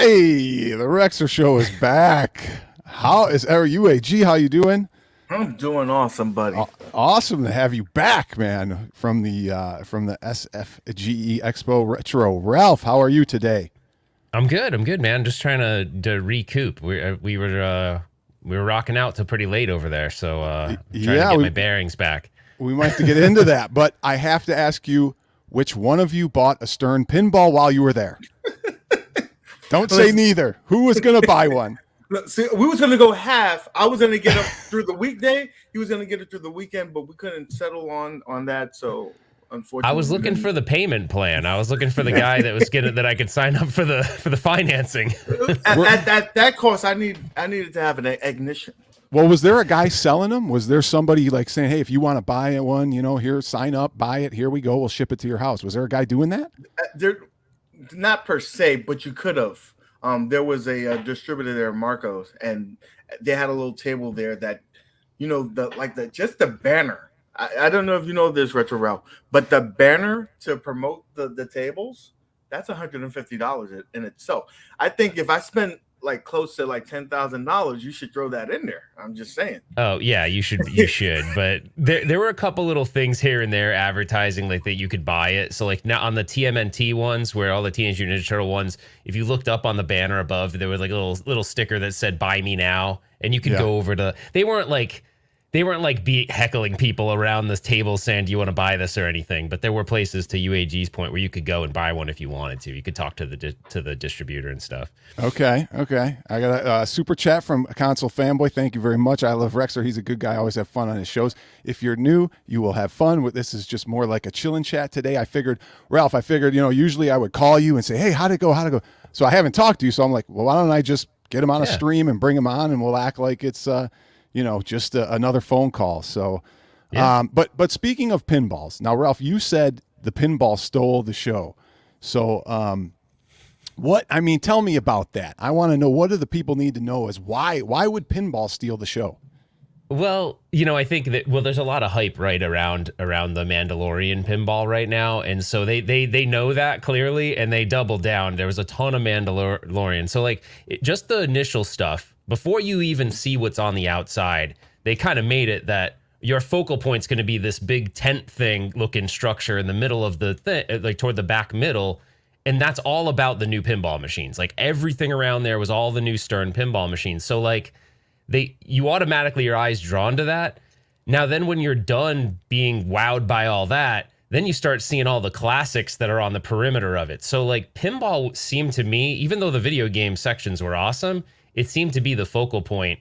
Hey, the Rexer Show is back. How is UAG? How you doing? I'm doing awesome, buddy. Awesome to have you back, man. From the SFGE Expo, Retro Ralph. How are you today? I'm good, man. Just trying to recoup. We were rocking out till pretty late over there, so trying to get my bearings back. We might have to get into that, but I have to ask you, which one of you bought a Stern pinball while you were there? Don't say neither. Who was going to buy one? See, we was going to go half. I was going to get it through the weekday. He was going to get it through the weekend, but we couldn't settle on that. So unfortunately, I was looking for the payment plan. I was looking for the guy that was that I could sign up for the financing. at that cost, I needed to have an ignition. Well, was there a guy selling them? Was there somebody like saying, "Hey, if you want to buy one, here, sign up, buy it. Here we go. We'll ship it to your house." Was there a guy doing that? Not per se, but you could have. There was a distributor there, Marcos, and they had a little table there that, just the banner. I don't know if you know this, Retro Ralph, but the banner to promote the tables, that's $150 in itself. I think if I spend close to $10,000, you should throw that in there. I'm just saying. Oh yeah, you should. But there were a couple little things here and there advertising that you could buy it. So now on the TMNT ones, where all the Teenage Mutant Ninja Turtle ones, if you looked up on the banner above, there was a little sticker that said "Buy me now," and you could go over to. They weren't heckling people around this table saying, "Do you want to buy this?" or anything. But there were places, to UAG's point, where you could go and buy one if you wanted to. You could talk to the distributor and stuff. Okay. I got a super chat from a console fanboy. Thank you very much. I love Rexer. He's a good guy. I always have fun on his shows. If you're new, you will have fun. This is just more like a chillin' chat today. Ralph, usually I would call you and say, "Hey, how'd it go? So I haven't talked to you. So I'm like, well, why don't I just get him on a stream and bring him on, and we'll act like it's just another phone call. So, but speaking of pinballs, now, Ralph, you said the pinball stole the show. So, tell me about that. I want to know, what do the people need to know is why would pinball steal the show? Well, I think that, there's a lot of hype right around the Mandalorian pinball right now. And so they know that clearly, and they double down. There was a ton of Mandalorian. So just the initial stuff, before you even see what's on the outside, they kind of made it that your focal point's going to be this big tent thing looking structure in the middle of the thing, toward the back middle. And that's all about the new pinball machines. Everything around there was all the new Stern pinball machines. So you automatically, your eyes drawn to that. Now then, when you're done being wowed by all that, then you start seeing all the classics that are on the perimeter of it. So pinball seemed to me, even though the video game sections were awesome, it seemed to be the focal point,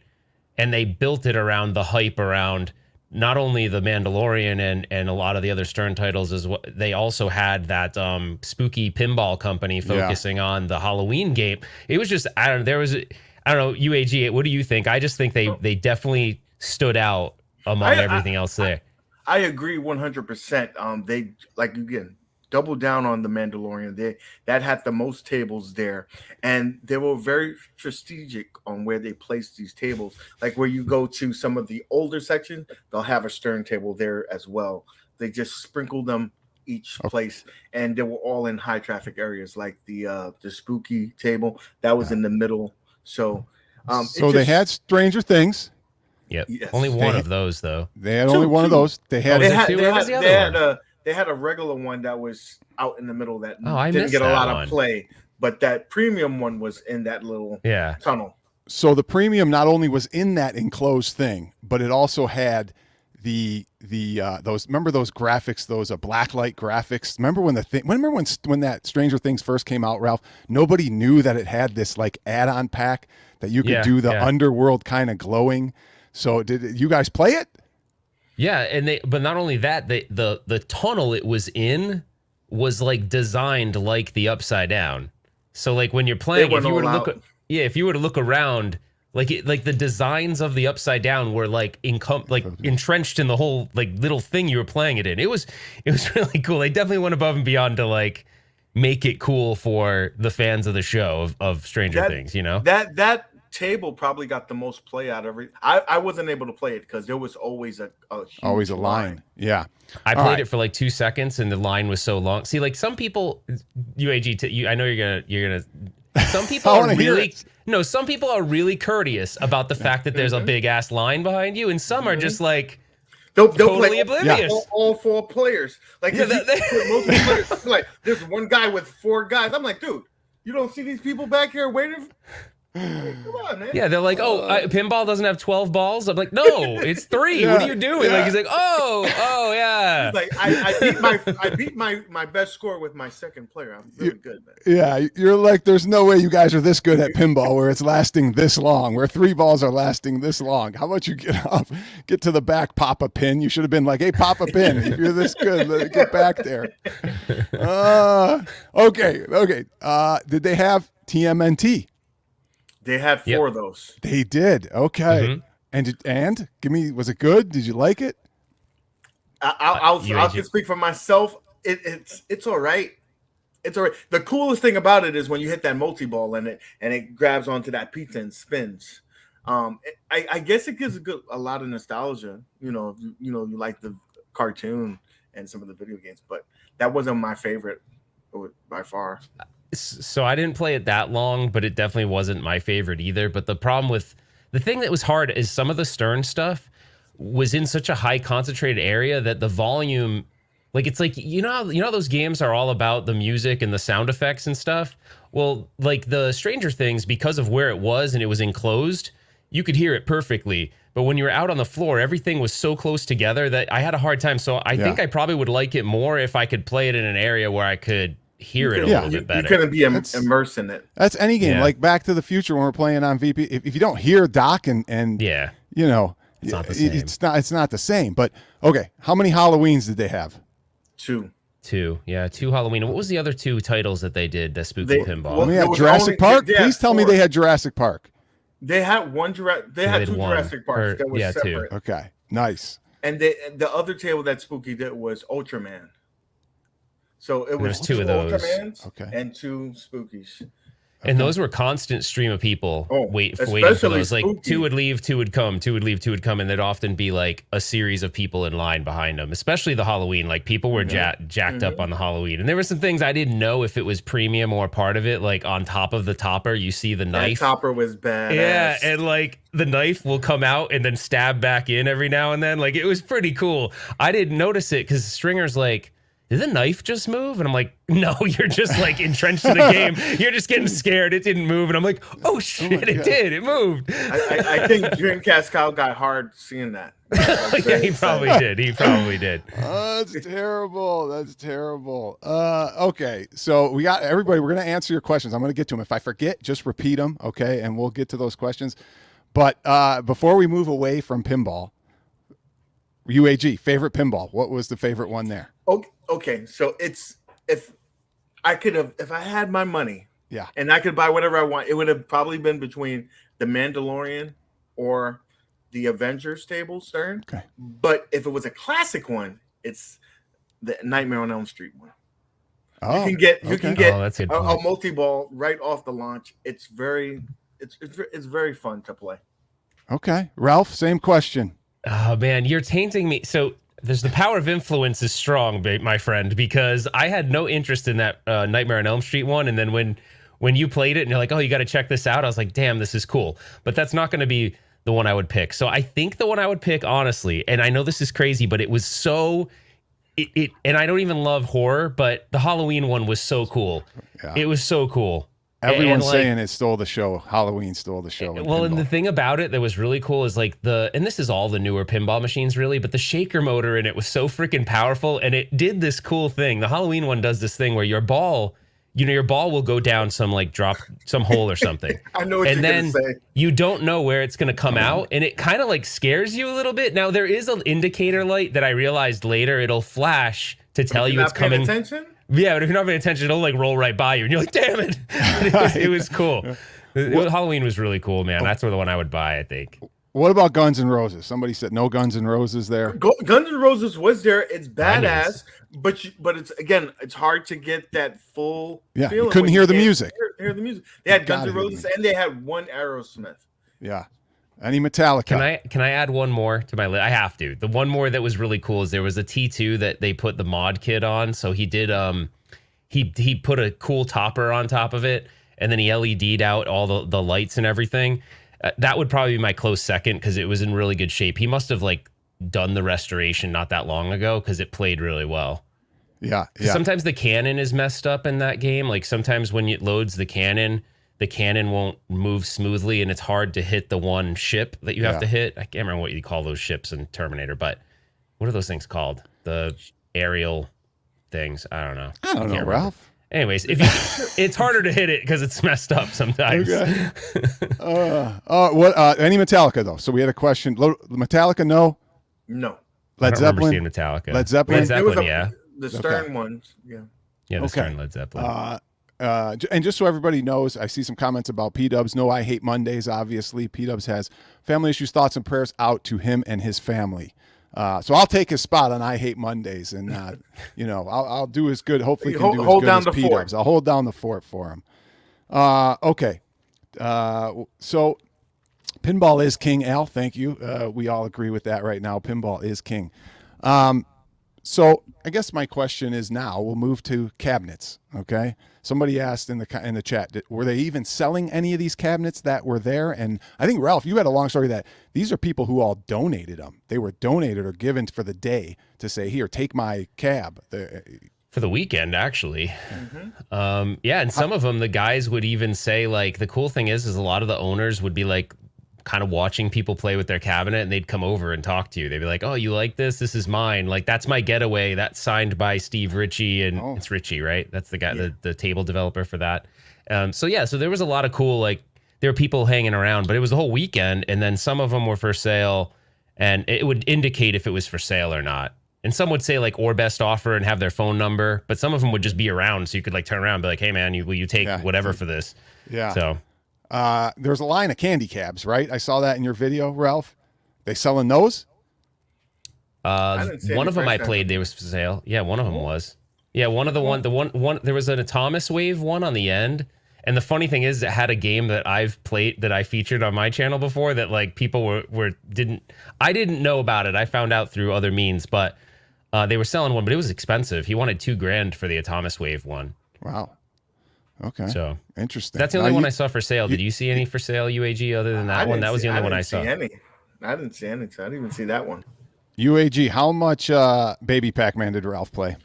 and they built it around the hype around not only the Mandalorian and a lot of the other Stern titles, as well. They also had that spooky pinball company focusing on the Halloween game. It was just, I don't know, UAG, what do you think? I just think they definitely stood out among everything else there. I agree 100%. They, again, double down on the Mandalorian. That had the most tables there, and they were very strategic on where they placed these tables. Where you go to some of the older sections, they'll have a Stern table there as well. They just sprinkled them each place, and they were all in high traffic areas, like the spooky table that was in the middle. So, they had Stranger Things. Yep. Yes. Only one of those, though. They had only one of those. They had a regular one that was out in the middle that didn't get a lot of play, but that premium one was in that little tunnel. So the premium not only was in that enclosed thing, but it also had those, remember those graphics, those blacklight graphics. Remember when when that Stranger Things first came out, Ralph? Nobody knew that it had this add-on pack that you could do the underworld kind of glowing. So did you guys play it? Yeah, but not only that, the tunnel it was in was designed like the Upside Down. So when you're playing, if you were to look around, the designs of the Upside Down were entrenched in the whole little thing you were playing it in. It was really cool. They definitely went above and beyond to make it cool for the fans of the show of Stranger Things. That table probably got the most play out of it. I wasn't able to play it because there was always a line. Yeah, I played it for 2 seconds and the line was so long. See, some people, UAG, I know you're gonna Some people are really no. Some people are really courteous about the fact that there's a big ass line behind you, and some are just like they'll totally play oblivious. All 4 players. Like most players, like there's one guy with 4 guys. I'm like, dude, you don't see these people back here waiting? Come on, man. Yeah, they're like, pinball doesn't have 12 balls. I'm like, no, it's 3. What are you doing? Like, he's like, oh, yeah. He's like, I beat my best score with my second player. I'm really good, man. Yeah, you're like, there's no way you guys are this good at pinball where it's lasting this long, where 3 balls are lasting this long. How about you get up, get to the back, pop a pin? You should have been like, hey, pop a pin. If you're this good, get back there. Okay. Did they have TMNT? They had 4 of those. They did. Okay. And give me, was it good? Did you like it? I'll just speak for myself. It's all right. It's all right. The coolest thing about it is when you hit that multi-ball and it grabs onto that pizza and spins. I guess it gives a lot of nostalgia. You like the cartoon and some of the video games, but that wasn't my favorite by far. So I didn't play it that long, but it definitely wasn't my favorite either. But the problem with the thing that was hard is some of the Stern stuff was in such a high concentrated area that the volume, like it's like, those games are all about the music and the sound effects and stuff. Well, like the Stranger Things, because of where it was and it was enclosed, you could hear it perfectly. But when you were out on the floor, everything was so close together that I had a hard time. So I think I probably would like it more if I could play it in an area where I could hear it a little bit better. You couldn't be immersed in it. That's any game. Like Back to the Future when we're playing on VP. If you don't hear Doc and it's not the same. It's not the same. But okay, how many Halloweens did they have? 2. 2 Halloween. And what was the other 2 titles that they did? The Spooky Pinball. Well, they had Jurassic Park. Please tell me they had Jurassic Park. They had They had 2 Jurassic Parks that were separate. 2. Okay, nice. And the other table that Spooky did was Ultraman. So it was 2 of those. Ultramans and 2 Spookies. And those were constant stream of people waiting for those. Like Spooky. 2 would leave, 2 would come, 2 would leave, 2 would come, and there'd often be like a series of people in line behind them. Especially the Halloween, like people were jacked up on the Halloween, and there were some things I didn't know if it was premium or part of it. Like on top of the topper, you see the knife. That topper was badass. Yeah, and like the knife will come out and then stab back in every now and then. Like it was pretty cool. I didn't notice it because Stringer's like, did the knife just move? And I'm like, no, you're just like entrenched in the game. You're just getting scared. It didn't move. And I'm like, oh shit, it did. It moved. I think Dreamcast Kyle got hard seeing that. Yeah, he probably did. That's terrible. That's terrible. Okay, so we got everybody. We're going to answer your questions. I'm going to get to them. If I forget, just repeat them, okay? And we'll get to those questions. But before we move away from pinball, UAG, favorite pinball. What was the favorite one there? Okay, so if I had my money, yeah, and I could buy whatever I want, it would have probably been between the Mandalorian or the Avengers table Stern. Okay, but if it was a classic one, it's the Nightmare on Elm Street one. Oh, you can get that's a multi-ball right off the launch. It's very fun to play. Okay, Ralph, same question. Oh man, you're tainting me. So there's the power of influence is strong, my friend, because I had no interest in that Nightmare on Elm Street one. And then when you played it and you're like, oh, you got to check this out, I was like, damn, this is cool. But that's not going to be the one I would pick. So I think the one I would pick, honestly, and I know this is crazy, but it was so... and I don't even love horror, but the Halloween one was so cool. Yeah. It was so cool. Everyone's saying it stole the show. Halloween stole the show. Well, and the thing about it that was really cool is like and this is all the newer pinball machines really, but the shaker motor in it was so freaking powerful, and it did this cool thing. The Halloween one does this thing where your ball will go down some drop some hole or something. I know what you're going to say. You don't know where it's going to come out, and it kind of like scares you a little bit. Now there is an indicator light that I realized later it'll flash to tell you it's coming. Attention? Yeah, but if you're not paying attention, it'll like roll right by you, and you're like, "Damn it!" It was cool. Halloween was really cool, man. That's the one I would buy, I think. What about Guns N' Roses? Somebody said no Guns N' Roses there. Guns N' Roses was there. It's badass, but it's hard to get that full. Yeah, you couldn't hear the music. Hear the music. They had Guns N' Roses and they had one Aerosmith. Yeah. Any Metallica? Can I add one more to my list? I have to. The one more that was really cool is there was a T2 that they put the mod kit on. So he did he put a cool topper on top of it, and then he LED'd out all the lights and everything. That would probably be my close second because it was in really good shape. He must have like done the restoration not that long ago because it played really well. Yeah. Sometimes the cannon is messed up in that game. Like sometimes when it loads the cannon won't move smoothly and it's hard to hit the one ship that you have to hit. I can't remember what you call those ships in Terminator, but what are those things called? The aerial things. I don't know. I don't know, Ralph. Anyways, it's harder to hit it because it's messed up sometimes. Okay. Any Metallica though? So we had a question. Metallica, no. Led Zeppelin. Metallica. Led Zeppelin. The Stern ones. Yeah. Yeah, the Stern Led Zeppelin. And just so everybody knows, I see some comments about P-Dubs. No, I hate Mondays, obviously. P-Dubs has family issues, thoughts, and prayers out to him and his family. So I'll take his spot on I hate Mondays, and I'll do as good. Hopefully, can do as good as P-Dubs. I'll hold down the fort for him. Okay. So pinball is king, Al. Thank you. We all agree with that right now. Pinball is king. So I guess my question is now we'll move to cabinets. Okay. Somebody asked in the chat, were they even selling any of these cabinets that were there? And I think, Ralph, you had a long story that these are people who all donated them. They were donated or given for the day to say, here, take my cab. For the weekend, actually. And some of them, the guys would even say, like, the cool thing is a lot of the owners would be like, kind of watching people play with their cabinet, and they'd come over and talk to you. They'd be like, oh, you like this? This is mine. Like, that's my getaway. That's signed by Steve Ritchie, and it's Ritchie, right? That's the guy, the table developer for that. So there was a lot of cool, like, there were people hanging around, but it was the whole weekend, and then some of them were for sale, and it would indicate if it was for sale or not. And some would say, like, or best offer and have their phone number, but some of them would just be around, so you could, like, turn around and be like, hey, man, will you take whatever for this? Yeah. So... there's a line of candy cabs, right? I saw that in your video, Ralph. They selling those? One of them I played, they was for sale. Yeah, one of them was. Yeah, one of the one there was an Atomis Wave one on the end. And the funny thing is, it had a game that I've played that I featured on my channel before that like people I didn't know about it. I found out through other means, but they were selling one, but it was expensive. He wanted $2,000 for the Atomis Wave one. Wow. Okay. So interesting. That's the only one I saw for sale. Did you see any for sale, UAG, other than that one? That was the only one I saw. I didn't see any. So I didn't even see that one. UAG, how much Baby Pac-Man did Ralph play?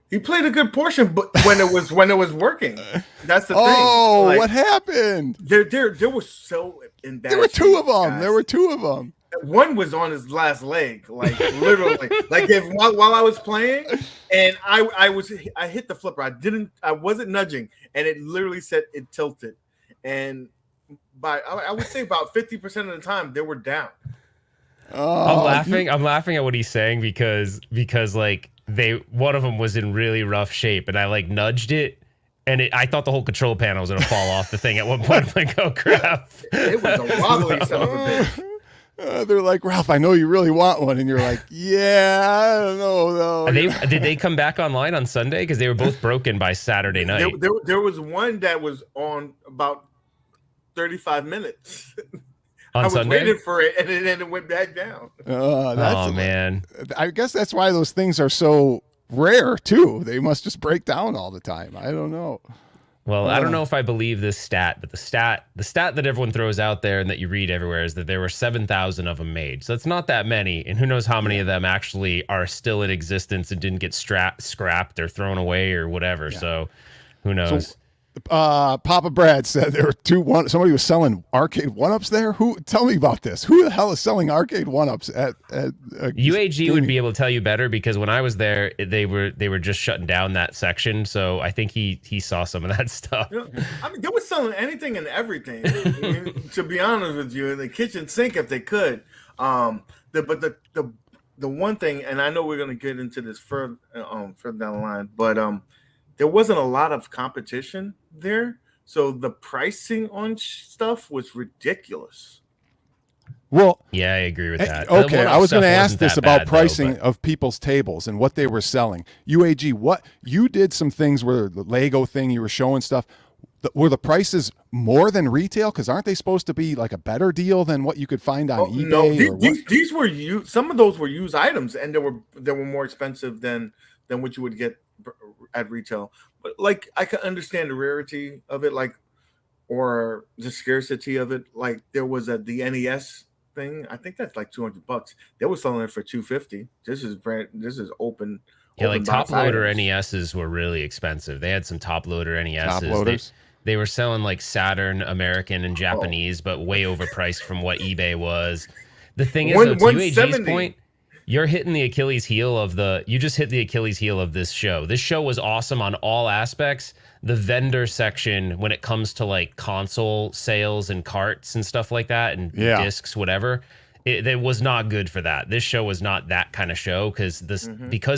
He played a good portion, but when it was working, that's the thing. Oh, like, what happened? There was so embarrassing. There were two of them. There were two of them. One was on his last leg, like literally. Like while I was playing, and I hit the flipper. I wasn't nudging, and it literally said it tilted. And I would say about 50% of the time they were down. I'm laughing at what he's saying because like one of them was in really rough shape, and I like nudged it. And I thought the whole control panel was going to fall off the thing at one point. I'm like, oh, crap. It was a wobbly son of a bitch. They're like, Ralph, I know you really want one. And you're like, yeah, I don't know, though. Did they come back online on Sunday? Because they were both broken by Saturday night. There was one that was on about 35 minutes. On Sunday? Waiting for it, and then it went back down. Man. I guess that's why those things are so rare, too. They must just break down all the time. I don't know. Well, I don't know if I believe this stat, but the stat that everyone throws out there and that you read everywhere is that there were 7,000 of them made. So it's not that many, and who knows how many of them actually are still in existence and didn't get scrapped or thrown away or whatever. Yeah. So who knows? So, Papa Brad said there were somebody was selling arcade one-ups there. Tell me about this. Who the hell is selling arcade one-ups at UAG would be able to tell you better, because when I was there, they were just shutting down that section. So I think he saw some of that stuff. I mean, they were selling anything and everything. To be honest with you, in the kitchen sink if they could. But the one thing, and I know we're gonna get into this further down the line, but there wasn't a lot of competition there, so the pricing on stuff was ridiculous. Well, yeah, I agree with that. Okay, I was going to ask this about pricing of people's tables and what they were selling. UAG, what you did some things where the Lego thing, you were showing stuff. Were the prices more than retail? Because aren't they supposed to be like a better deal than what you could find on eBay? No, these were used. Some of those were used items, and they were more expensive than what you would get at retail. But like, I can understand the rarity of it. Like or the scarcity of it. Like there was the NES thing. I think that's like $200. They were selling it for $250. This is open. Yeah, like open top box loader items. NESs were really expensive. They had some top loader NESs. Top loaders? They were selling like Saturn, American, and Japanese, but way overpriced from what eBay was. The thing is, though, to UAG's 170. point, you're hitting the Achilles heel of you just hit the Achilles heel of this show. This show was awesome on all aspects. The vendor section, when it comes to like console sales and carts and stuff like that, and discs, whatever, it was not good for that. This show was not that kind of show because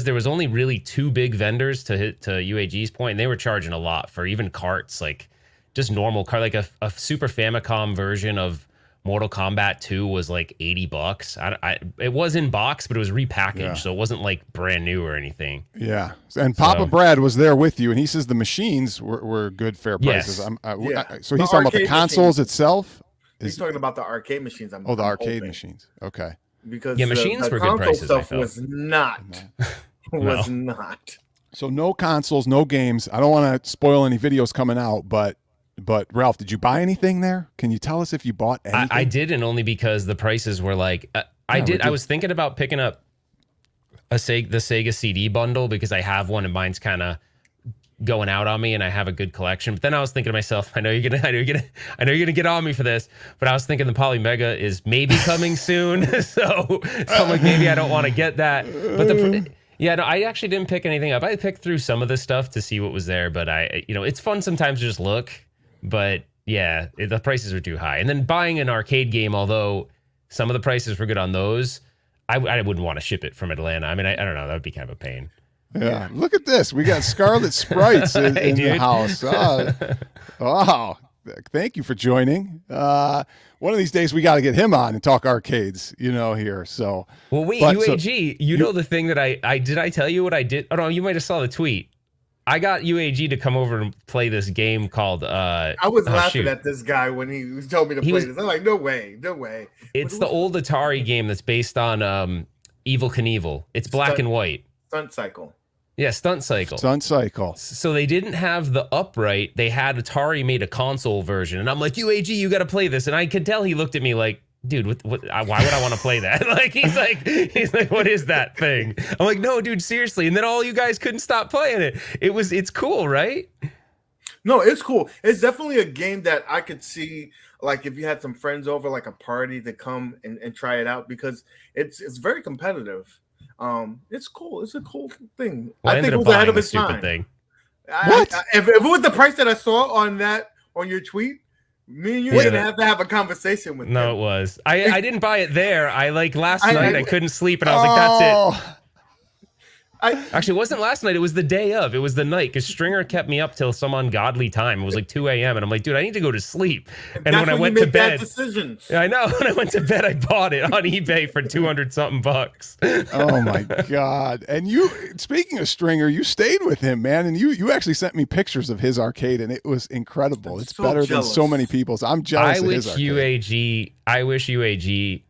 there was only really two big vendors to UAG's point, and they were charging a lot for even carts, like just normal cart, like a Super Famicom version of Mortal Kombat 2 was like $80. It was in box, but it was repackaged, so it wasn't like brand new or anything. Yeah, and Papa Brad was there with you, and he says the machines were good, fair prices. Yes. So he's talking about the consoles itself. He's talking about the arcade machines. The arcade machines. Okay. Because machines were console good prices. Stuff was not. Was not. So no consoles, no games. I don't want to spoil any videos coming out, but Ralph, did you buy anything there? Can you tell us if you bought anything? I didn't, only because the prices were like I was thinking about picking up the Sega CD bundle because I have one and mine's kind of going out on me and I have a good collection. But then I was thinking to myself, I know you're gonna get on me for this, but I was thinking the Poly Mega is maybe coming soon. so I'm like, maybe I don't want to get that. But I actually didn't pick anything up. I picked through some of the stuff to see what was there, but it's fun sometimes to just look. But yeah, the prices were too high. And then buying an arcade game, although some of the prices were good on those, I wouldn't want to ship it from Atlanta. I mean, I don't know. That would be kind of a pain. Yeah. Look at this. We got Scarlet Sprites in the house. Wow. Thank you for joining. One of these days we got to get him on and talk arcades, here. So, well, wait, UAG, know the thing that I did I tell you what I did? Oh no, you might have saw the tweet. I got UAG to come over and play this game called I was laughing at this guy when he told me to play this. I'm like, no way. It's the old Atari game that's based on Evel Knievel. It's black and white. Stunt Cycle. Yeah, Stunt Cycle. So they didn't have the upright. They had Atari made a console version. And I'm like, UAG, you got to play this. And I could tell he looked at me like, dude, why would I want to play that? Like, he's like, what is that thing? I'm like, no, dude, seriously. And then all you guys couldn't stop playing it. It's cool, right? No, it's cool. It's definitely a game that I could see, like, if you had some friends over, like a party to come and try it out, because it's very competitive. It's cool. It's a cool thing. Well, I think it was ahead of its time. Thing. If it was the price that I saw on your tweet, me and you didn't have to have a conversation with No, them. It was. I didn't buy it there. Last night I couldn't sleep and I was like, that's it. Actually, it wasn't last night. It was the day of. It was the night because Stringer kept me up till some ungodly time. It was like 2 a.m. and I'm like, dude, I need to go to sleep. And when I went to bed, I know. When I went to bed, I bought it on eBay for $200-something bucks. Oh my god! And you, speaking of Stringer, you stayed with him, man, and you actually sent me pictures of his arcade, and it was incredible. It's so better than so many people's. I'm jealous. I wish UAG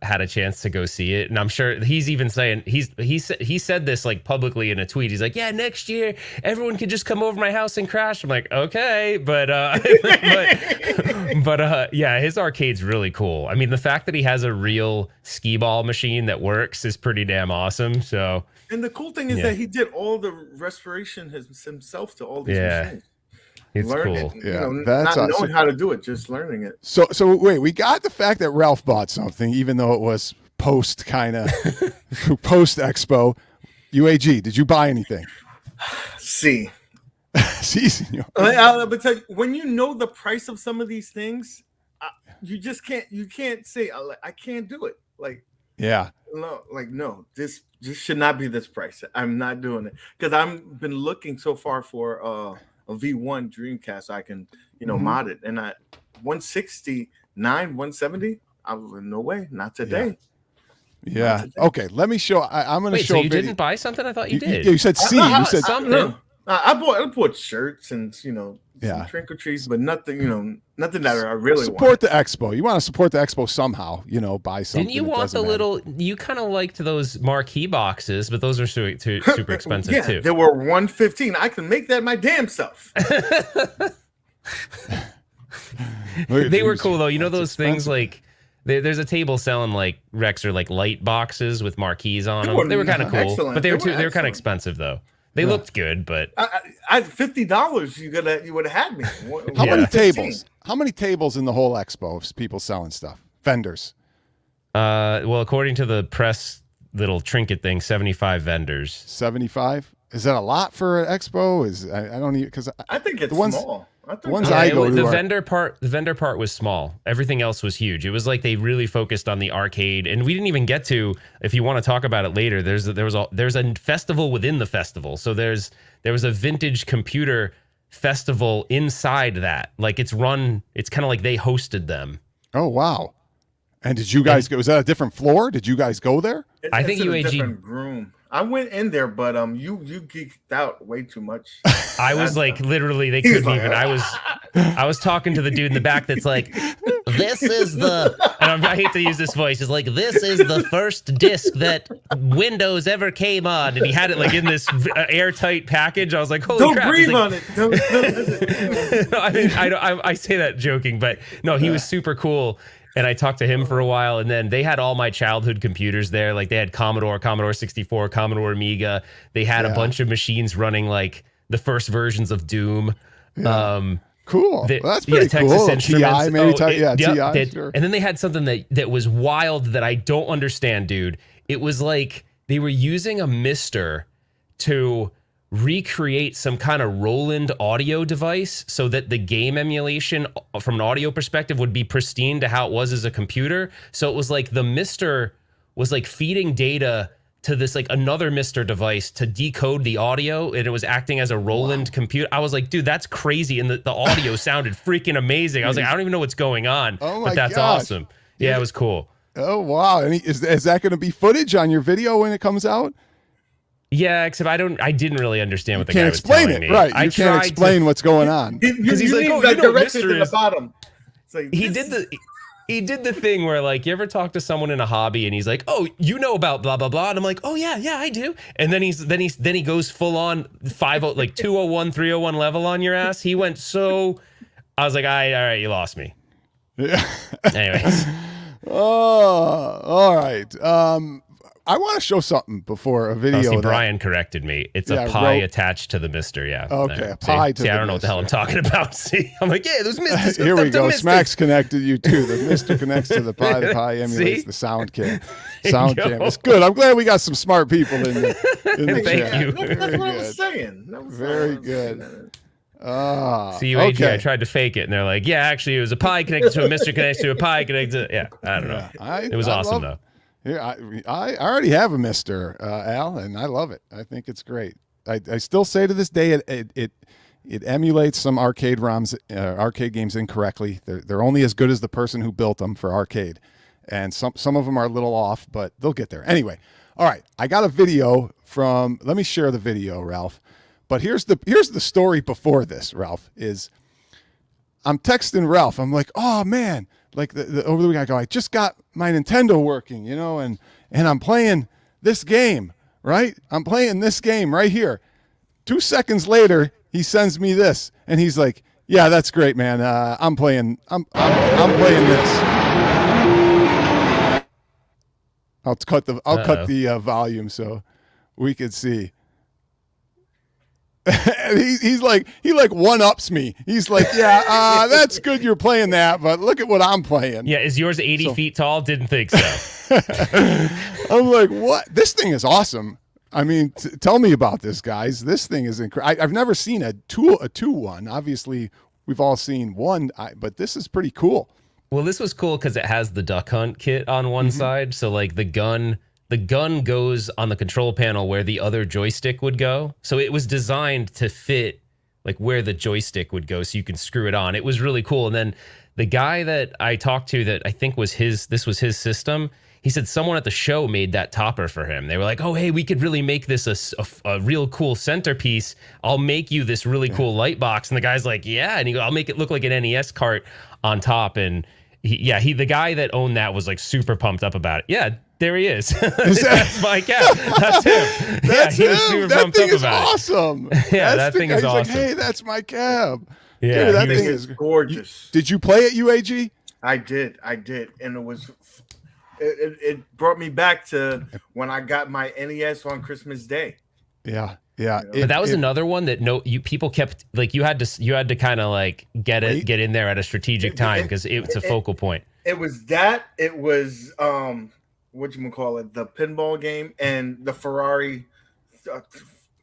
had a chance to go see it, and I'm sure he's even saying he said this like publicly in a tweet. He's like, yeah, next year everyone could just come over my house and crash. I'm like, okay, but yeah, his arcade's really cool. I mean, the fact that he has a real skee ball machine that works is pretty damn awesome. So, and the cool thing is that he did all the restoration himself to all these machines. It's cool. That's not knowing how to do it, just learning it. So wait, we got the fact that Ralph bought something, even though it was post Expo. UAG, did you buy anything? See, senor. But tell you, when you know the price of some of these things, you just can't. You can't say I can't do it. Like, yeah, no, this should not be this price. I'm not doing it because I've been looking so far for a V1 Dreamcast so I can mod it, and 169, 170. I was like, no way, not today. Yeah. Okay. Let me show. I'm going to show. So you didn't buy something? I thought you did. You said C. You said something. No. I bought shirts and some trinketries, but nothing. Nothing that I really support the expo. You want to support the expo somehow? Buy something. Didn't you want the little? You kind of liked those marquee boxes, but those are super expensive too. They were $115. I can make that my damn self. They were cool though. You know That's those things expensive. like there's a table selling like Rexer like light boxes with marquees on They them. were They were kind of cool, excellent. but they were They were kind of excellent. expensive though. They looked good, but I $50. You would have had me. How Yeah. many 15. tables? How many tables in the whole expo of people selling stuff? Vendors. well, according to the press little trinket thing, 75 vendors. 75. Is that a lot for an expo? I don't even because I think it's the ones- small. I think ones that's- I go to the are- vendor part was small. Everything else was huge. It was like they really focused on the arcade, and we didn't even get to. If you want to talk about it later, there's a festival within the festival. So there was a vintage computer festival inside that. Like it's kind of like they hosted them. Oh wow! And did you guys go? Was that a different floor? Did you guys go there? I think in a UAG different room. I went in there, but you geeked out way too much. I was like, literally, they couldn't even. I was talking to the dude in the back that's like, this is the, and I hate to use this voice, it's like, this is the first disc that Windows ever came on. And he had it like in this airtight package. I was like, holy Don't crap. breathe He's like, on it. Don't- I mean, I say that joking, but no, he was super cool. And I talked to him for a while, and then they had all my childhood computers there. Like they had Commodore 64, Commodore Amiga. They had a bunch of machines running like the first versions of Doom. Cool. The- Well, that's pretty Texas cool. Instruments. TI maybe. Yep, TI. they- Sure. And then they had something that was wild that I don't understand, dude. It was like they were using a Mister to recreate some kind of Roland audio device so that the game emulation from an audio perspective would be pristine to how it was as a computer. So it was like the Mister was like feeding data to this like another Mister device to decode the audio, and it was acting as a Roland computer. I was like, dude, that's crazy. And the audio sounded freaking amazing. I was like, I don't even know what's going on, Oh my but that's gosh. awesome. Yeah, it was cool. Oh wow! And is that going to be footage on your video when it comes out? Yeah, except I didn't really understand what the guy Can't was explain telling it, me. right? I You can't tried explain what's going on. Because he's like, need oh, that you know, directed Mister to the is- bottom. It's like, He this- did the thing where like you ever talk to someone in a hobby and he's like, oh, you know about blah blah blah, and I'm like, oh yeah, I do. And then he goes full on 201 301 level on your ass. He went so. I was like, all right, you lost me. Yeah. Anyways, Oh, all right. I want to show something before a video. see, that- Brian corrected me. It's Yeah, a pie rope. attached to the Mister. Yeah. Okay, a See? pie to See, I the don't know what the hell I'm Mister. talking about. See, I'm like, yeah, those Misters. Here we the go. Misters. Smack's connected you too. The Mister connects to the pie. The pie emulates See? the sound cam. you Sound go. cam. It's good. I'm glad we got some smart people in the Thank chat. you. that's Very what I good. was saying. That was Very what I was good. saying. See, UAG, okay. I tried to fake it, and they're like, yeah, actually, it was a pie connected to a Mister connected to a pie connected to... Yeah, I don't know. It was awesome, though. Yeah, I already have a Mister Al, and I love it. I think it's great. I still say to this day it emulates some arcade ROMs, arcade games incorrectly. They're only as good as the person who built them for arcade, and some of them are a little off, but they'll get there. Anyway, all right. I got a video from. Let me share the video, Ralph. But here's the story before this. Ralph is. I'm texting Ralph. I'm like, oh man. Like over the weekend, I go, I just got my Nintendo working, you know, and I'm playing this game, right? I'm playing this game right here. 2 seconds later, he sends me this, and he's like, "Yeah, that's great, man. I'm playing this." I'll cut the volume so we could see. And he one ups me. He's like, yeah, that's good you're playing that, but look at what I'm playing. Yeah, is yours 80 feet tall? Didn't think so. I'm like, what? This thing is awesome. I mean, tell me about this, guys. This thing is incredible. I've never seen a two one. Obviously, we've all seen one, but this is pretty cool. Well, this was cool because it has the Duck Hunt kit on one side. So like the gun goes on the control panel where the other joystick would go. So it was designed to fit like where the joystick would go so you can screw it on. It was really cool. And then the guy that I talked to that I think was this was his system, he said someone at the show made that topper for him. They were like, oh, hey, we could really make this a real cool centerpiece. I'll make you this really cool light box. And the guy's like, yeah. And he goes, I'll make it look like an NES cart on top. And the guy that owned that was like super pumped up about it. Yeah. There he is. That's my cat. That's him. That's he was him. super That pumped thing up is about it. awesome. Yeah, That's that thing is he's awesome. like, hey, that's my cab. Yeah, Dude, that he was- thing It's is gorgeous. Did you play at UAG? I did, and it was. It brought me back to when I got my NES on Christmas Day. Yeah. but that was another one that people kept like you had to kind of like get in there at a strategic time because it's a focal point. It was that. It was whatchamacallit, the pinball game and the Ferrari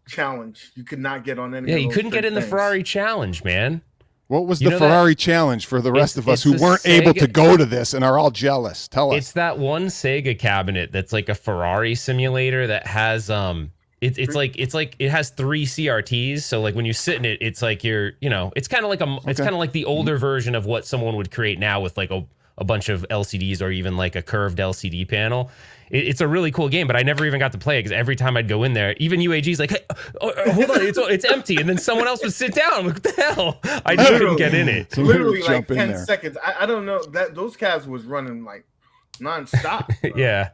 challenge. You could not get on any. Yeah, of you those couldn't get three in the things. Ferrari challenge, man. What was You the know that- Ferrari challenge for the rest of us who it's a weren't able to Sega- go to this and are all jealous? Tell us. It's that one Sega cabinet that's like a Ferrari simulator that has it's like it has 3 CRTs. So like when you sit in it, it's like it's kind of like it's kind of like the older version of what someone would create now with like a bunch of LCDs or even like a curved LCD panel. It's a really cool game, but I never even got to play it because every time I'd go in there, even UAG's like, hey, hold on, it's empty, and then someone else would sit down. I'm like, what the hell? I just couldn't get in it. So Literally like jump in 10 there. seconds. I don't know that those calves was running like nonstop. Yeah,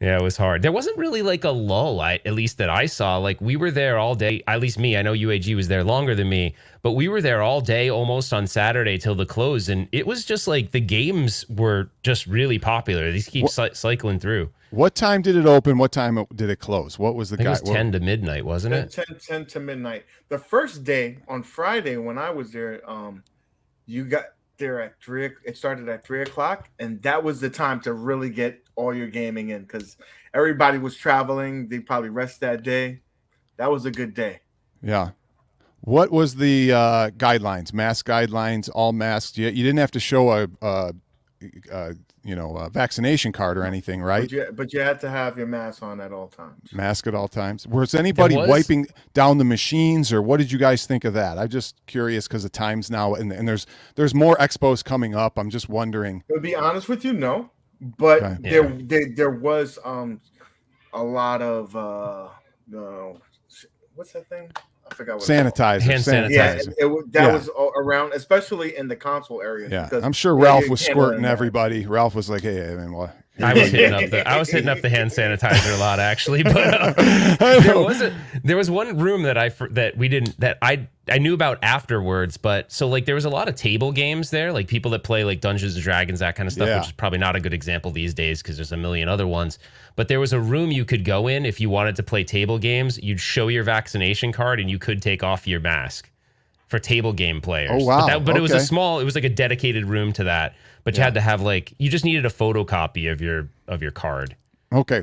it was hard. There wasn't really like a lull, at least that I saw. Like we were there all day. At least me. I know UAG was there longer than me, but we were there all day, almost on Saturday till the close, and it was just like the games were just really popular. These keep cycling through. What time did it open? What time did it close? What was the I think guy? it was 10 to midnight, wasn't it? 10 to midnight. The first day on Friday when I was there, you got there at 3. It started at 3:00, and that was the time to really get all your gaming in because everybody was traveling. They probably rest that day. That was a good day. Yeah. What was the guidelines? Mask guidelines, all masks. You didn't have to show a vaccination card or anything, right? But you had to have your mask on at all times. Mask at all times. Was anybody wiping down the machines, or what did you guys think of that? I'm just curious because the times now, and there's more expos coming up. I'm just wondering. To be honest with you, no. But Okay. there was a lot of what's that thing? I forgot what Sanitizer. Hand sanitizer. Yeah, that Yeah. was around, especially in the console area. Yeah, because I'm sure they Ralph get was Canada squirting in there. everybody. Ralph was like, "Hey, man, what?" I was hitting up the hand sanitizer a lot actually, but there was one room that I knew about afterwards, but so like there was a lot of table games there, like people that play like Dungeons and Dragons, that kind of stuff, Yeah. which is probably not a good example these days because there's a million other ones. But there was a room you could go in if you wanted to play table games. You'd show your vaccination card and you could take off your mask for table game players. Oh, wow. But it was Okay. it was like a dedicated room to that. But you had to have you just needed a photocopy of your card. Okay.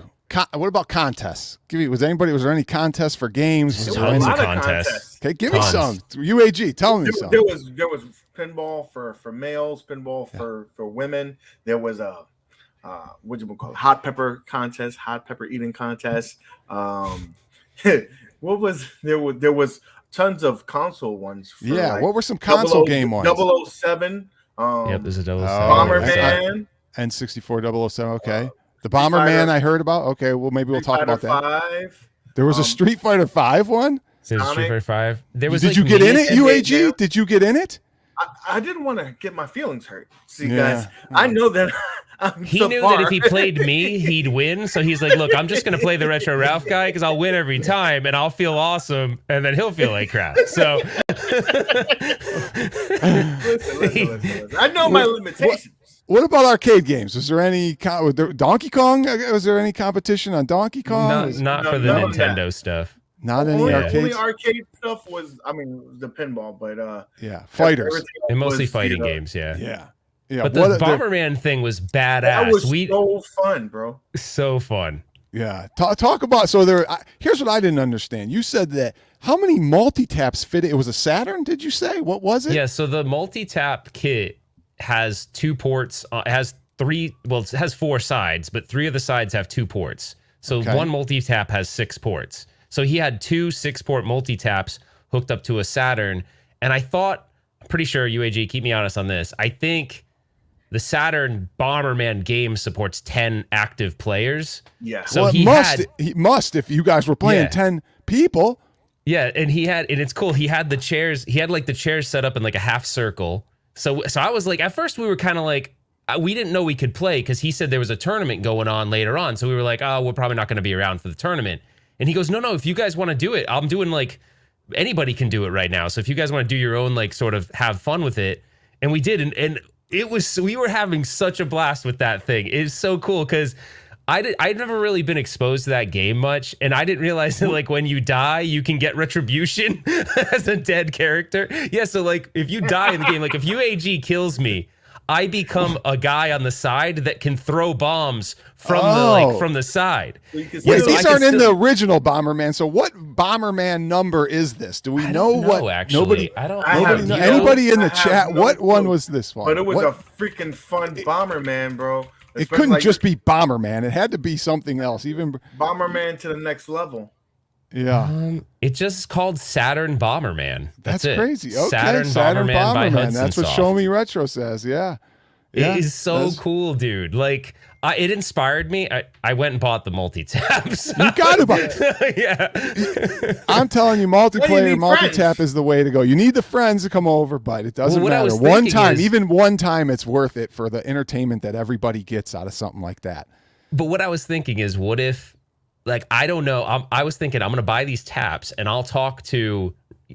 What about contests? Was there any contests for games? Was There there was Tons a of lot of contests. Okay, give me Tons. some. UAG, tell me some. There was pinball for males, pinball for women. There was a hot pepper contest, hot pepper eating contest. There was tons of console ones. For Yeah, like what were some console 00 game ones? 007. Yep, there's a double Bomberman. N64 007. Okay. The Bomberman I heard about. Okay, well maybe we'll talk about that. 5. There was a Street Fighter 5 one. There's Street Fighter 5. There was Did you get in it, and UAG? Did you get in it? I didn't want to get my feelings hurt. See, Yeah. guys, I know that I'm He so knew far. that if he played me, he'd win. So he's like, look, I'm just going to play the Retro Ralph guy because I'll win every time and I'll feel awesome. And then he'll feel like crap. So Listen. I know my limitations. What about arcade games? Was there any Donkey Kong? Was there any competition on Donkey Kong? not No, for the none of that. Nintendo stuff. Not any Only arcades. arcade stuff was, the pinball, but Yeah, fighters. everything And mostly was, fighting games, yeah. Yeah. But the Bomberman thing was badass. That was so fun, bro. So fun. Yeah. Talk about here's what I didn't understand. You said that how many multi-taps fit it? It was a Saturn, did you say? What was it? Yeah, so the multi-tap kit has 2 ports. It has 4 sides, but 3 of the sides have 2 ports. So Okay. one multi-tap has 6 ports. So he had 2 6-port multi-taps hooked up to a Saturn. And I'm pretty sure, UAG, keep me honest on this, I think the Saturn Bomberman game supports 10 active players. Yeah. So Well, he must if you guys were playing Yeah. 10 people. Yeah, and it's cool. He had the chairs set up in like a half circle. So I was like, at first we were kind of like, we didn't know we could play because he said there was a tournament going on later on. So we were like, oh, we're probably not going to be around for the tournament. And he goes, no, if you guys want to do it, I'm doing like anybody can do it right now. So if you guys want to do your own, like, sort of have fun with it, and we did, and we were having such a blast with that thing. It's so cool because I'd never really been exposed to that game much, and I didn't realize that, like, when you die, you can get retribution as a dead character. Yeah, so, like, if you die in the game, like, if UAG kills me, I become a guy on the side that can throw bombs from the side. Wait, these aren't in the original Bomberman. So what Bomberman number is this? Do we know what? Actually, Anybody in the chat? What one was this one? But it was a freaking fun Bomberman, bro. It couldn't just be Bomberman. It had to be something else. Even Bomberman to the next level. Yeah. It's just called Saturn Bomberman. That's it. crazy. Okay, Saturn Bomberman by Hudson That's what Soft. Show Me Retro says. Yeah. It is so cool, dude. Like, it inspired me. I went and bought the multi-taps. You got to buy it. Yeah. I'm telling you, multiplayer, multi-tap is the way to go. You need the friends to come over, but it doesn't matter. Even one time, it's worth it for the entertainment that everybody gets out of something like that. But what I was thinking is, what if, like, I don't know. I was thinking I'm going to buy these taps, and I'll talk to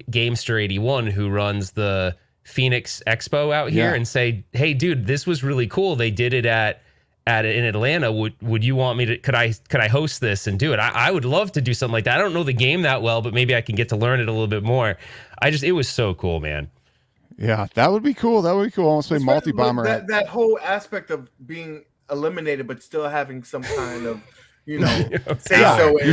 Gamester81, who runs the Phoenix Expo out here, and say, hey, dude, this was really cool. They did it in Atlanta. Would you want me to, could I host this and do it? I would love to do something like that. I don't know the game that well, but maybe I can get to learn it a little bit more. It was so cool, man. Yeah, that would be cool. That would be cool. Almost play multi-bomber. That whole aspect of being eliminated, but still having some kind of, you're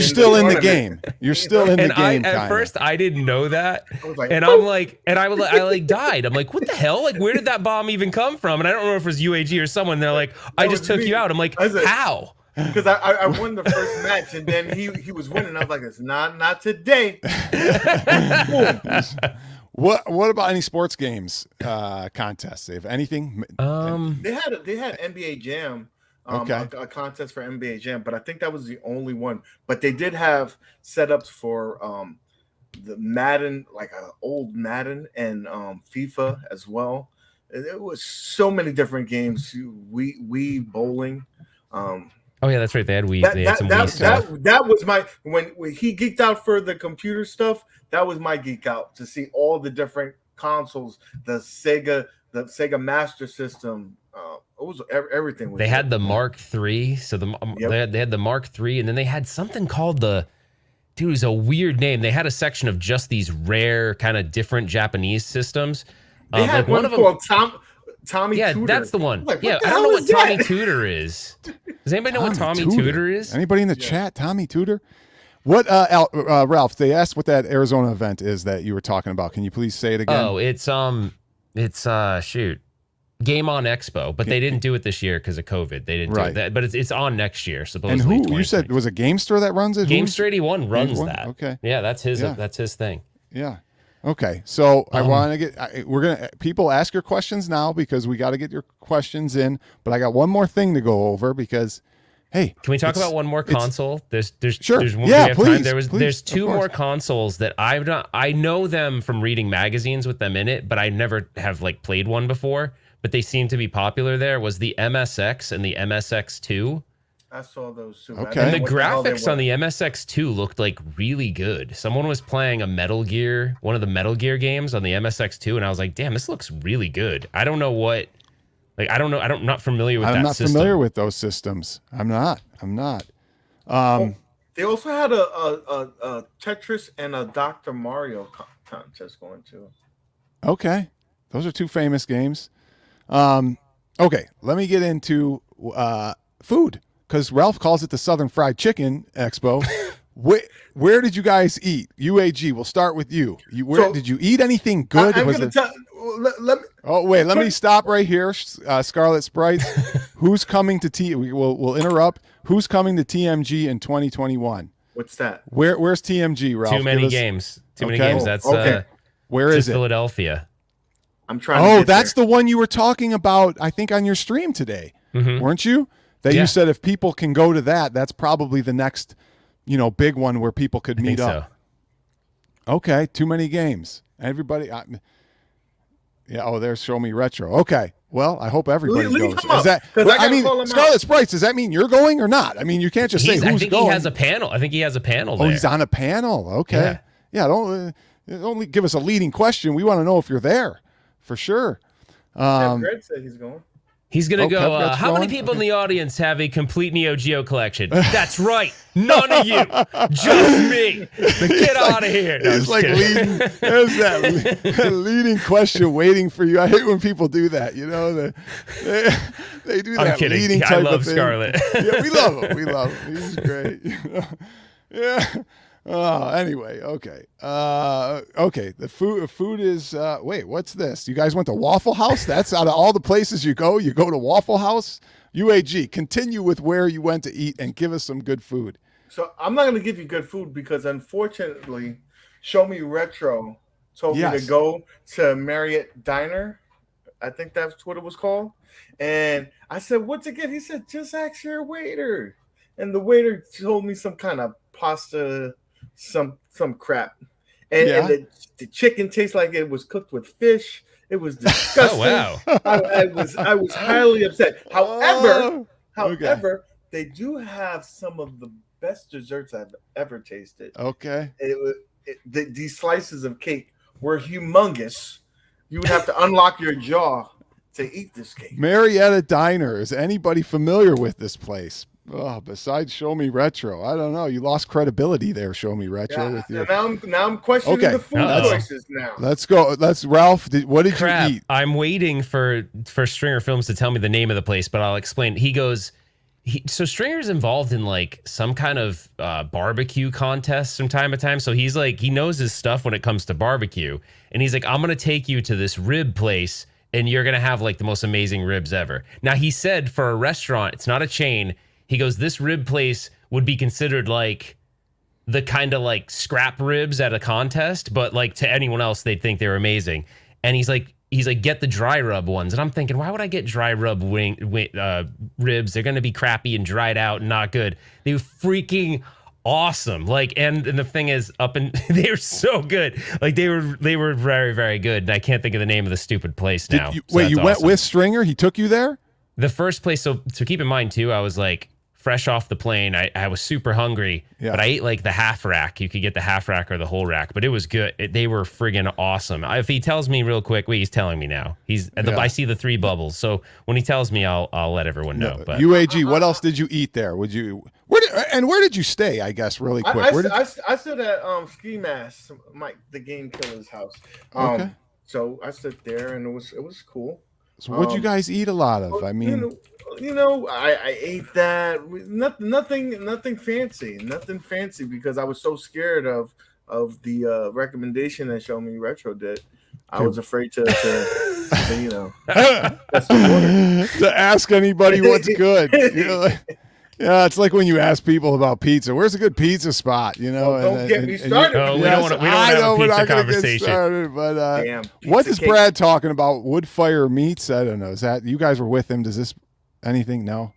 still in the game. You're still in the game. At first, I didn't know that, and I'm like, I died. I'm like, what the hell? Like, where did that bomb even come from? And I don't know if it was UAG or someone. They're like, I just took you out. I'm like, how? Because I won the first match, and then he was winning. I was like, it's not today. What about any sports games contests? If anything, they had NBA Jam. A contest for NBA Jam, but I think that was the only one. But they did have setups for the Madden, like an old Madden, and FIFA as well. There was so many different games. Wii bowling. Oh yeah, that's right. They had Wii. They had some Wii stuff. That was my when he geeked out for the computer stuff. That was my geek out to see all the different consoles, the Sega Master System. It was everything. They had the Mark III, so they had the Mark III, and then they had something called it was a weird name. They had a section of just these rare, kind of different Japanese systems. They had one called Tommy Tudor. Yeah, that's the one. I don't know what Tommy Tudor is. Does anybody know what Tommy Tudor is? Anybody in the chat? Tommy Tudor? What, Ralph? They asked what that Arizona event is that you were talking about. Can you please say it again? Oh, it's shoot. Game On Expo, but they didn't do it this year because of COVID. They didn't do that, but it's on next year. Supposedly. And who you said was a Gamester that runs it? Gamester81 runs that. Okay, yeah, that's his thing. Yeah. Okay, so I want to get people ask your questions now because we got to get your questions in. But I got one more thing to go over because, hey, can we talk about one more console? There's sure. Please. There's two more consoles that I know them from reading magazines with them in it, but I never have played one before. But they seem to be popular. There was the MSX and the MSX2. I saw those too. Okay. And the graphics on the MSX2 looked really good. Someone was playing one of the Metal Gear games on the MSX2, and I was like, damn, this looks really good. I don't know what, I'm not familiar with that system. I'm not familiar with those systems. I'm not. They also had a Tetris and a Dr. Mario contest going too. Okay. Those are two famous games. Okay, let me get into food because Ralph calls it the Southern Fried Chicken Expo. Where did you guys eat? UAG, we'll start with you. Did you eat anything good? Let me stop right here. Scarlet Sprite, who's coming to we'll interrupt. Who's coming to TMG in 2021? What's that? Where's TMG, Ralph? Too many games. That's where is it? Philadelphia. I'm trying to that's the one you were talking about, I think, on your stream today, weren't you? You said if people can go to that's probably the next, big one where people could meet up. So. Okay, too many games. Everybody, there's Show Me Retro. Okay, well, I hope everybody goes. Scarlet Sprites, does that mean you're going or not? I mean, you can't just say who's going. I think he has a panel. I think he has a panel there. Oh, he's on a panel. Okay. Yeah, don't... only give us a leading question. We want to know if you're there for sure. Greg said he's going. He's going to go, Kev's how many going? people in the audience have a complete Neo Geo collection? That's right. None of you. Just me. So get out of here. No, It's like leading. There's that leading question waiting for you. I hate when people do that. You know, they do that leading type I love of thing. Scarlett. Yeah, we love him. We love him. He's great. Yeah. Oh, anyway, okay. Okay, the food is wait, what's this? You guys went to Waffle House? That's out of all the places you go to Waffle House? UAG, continue with where you went to eat and give us some good food. So I'm not going to give you good food because unfortunately, Show Me Retro told me to go to Marriott Diner. I think that's what it was called. And I said, what's it get? He said, just ask your waiter. And the waiter told me some kind of pasta, some crap. And the chicken tastes like it was cooked with fish. It was disgusting. Oh, wow. I was highly upset. However, they do have some of the best desserts I've ever tasted. Okay. These slices of cake were humongous. You would have to unlock your jaw to eat this cake. Marietta Diner. Is anybody familiar with this place? Oh, besides Show Me Retro, I don't know. You lost credibility there, Show Me Retro. Yeah, with your... now I'm questioning the food choices now. Let's go. Ralph. What did you eat? I'm waiting for Stringer Films to tell me the name of the place, but I'll explain. He goes, so Stringer's involved in like some kind of barbecue contest from time to time. So he's like, he knows his stuff when it comes to barbecue, and he's like, I'm gonna take you to this rib place, and you're gonna have like the most amazing ribs ever. Now he said for a restaurant, it's not a chain. He goes, this rib place would be considered like the kind of like scrap ribs at a contest, but like to anyone else, they'd think they're amazing. And he's like, get the dry rub ones. And I'm thinking, why would I get dry rub ribs? They're going to be crappy and dried out and not good. They were freaking awesome. Like, and the thing is they were so good. Like they were very, very good. And I can't think of the name of the stupid place now. You went with Stringer? He took you there? The first place, so keep in mind too, I was like fresh off the plane. I was super hungry, but I ate like the half rack. You could get the half rack or the whole rack, but it was good. They were friggin' awesome. If he tells me real quick, he's telling me now. I see the three bubbles. So when he tells me, I'll let everyone know. But UAG, what else did you eat there? Where did you stay? I guess really quick. I stood at Ski Mask, Mike the Game Killer's house. Okay. So I stood there and it was cool. So what'd you guys eat a lot of? I mean, I ate that. Nothing fancy because I was so scared of the recommendation that Show Me Retro did. I was afraid to ask anybody what's good. Yeah, it's like when you ask people about pizza. Where's a good pizza spot? Don't get me started. We don't want to have a pizza conversation. But what is Brad talking about? Wood Fire Meats? I don't know. Is that you guys were with him? Does this anything? No.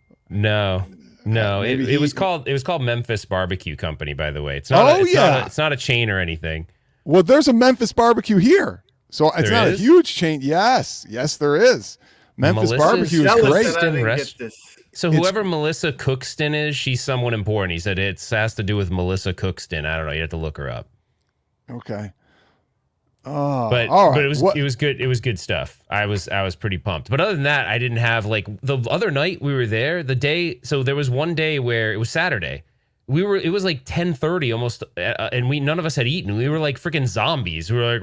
It was called Memphis Barbecue Company. By the way, it's not. It's not a chain or anything. Well, there's a Memphis Barbecue here, so it's not a huge chain. Yes, there is. Memphis Barbecue is great. So whoever Melissa Cookston is, she's someone important. He said it has to do with Melissa Cookston. I don't know. You have to look her up. Okay. Oh, but all right. But it was good. It was good stuff. I was pretty pumped. But other than that, I didn't have like the other night we were there. The day, so there was one day where it was Saturday. It was like 10:30 almost, and none of us had eaten. We were like freaking zombies. We were like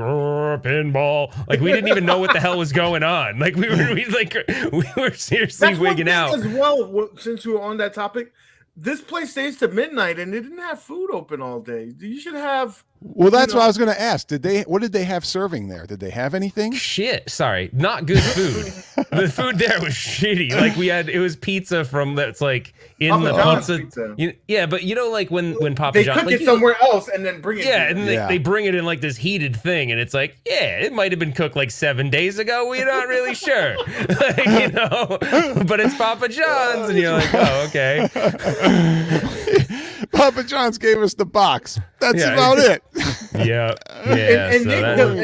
pinball. Like we didn't even know what the hell was going on. Like we were seriously wigging out. As well, since we were on that topic, this place stays to midnight, and they didn't have food open all day. You should have. Well, that's what I was going to ask. What did they have serving there? Did they have anything? Shit. Sorry. Not good food. The food there was shitty. Like it was pizza that's like in Papa the John's pizza. Yeah, but like when Papa they John cook it somewhere else and then bring it. Yeah, and they bring it in like this heated thing, and it's like, it might have been cooked like 7 days ago. We're not really sure. But it's Papa John's, and you're like, oh, okay. Papa John's gave us the box. That's about it. Yeah. And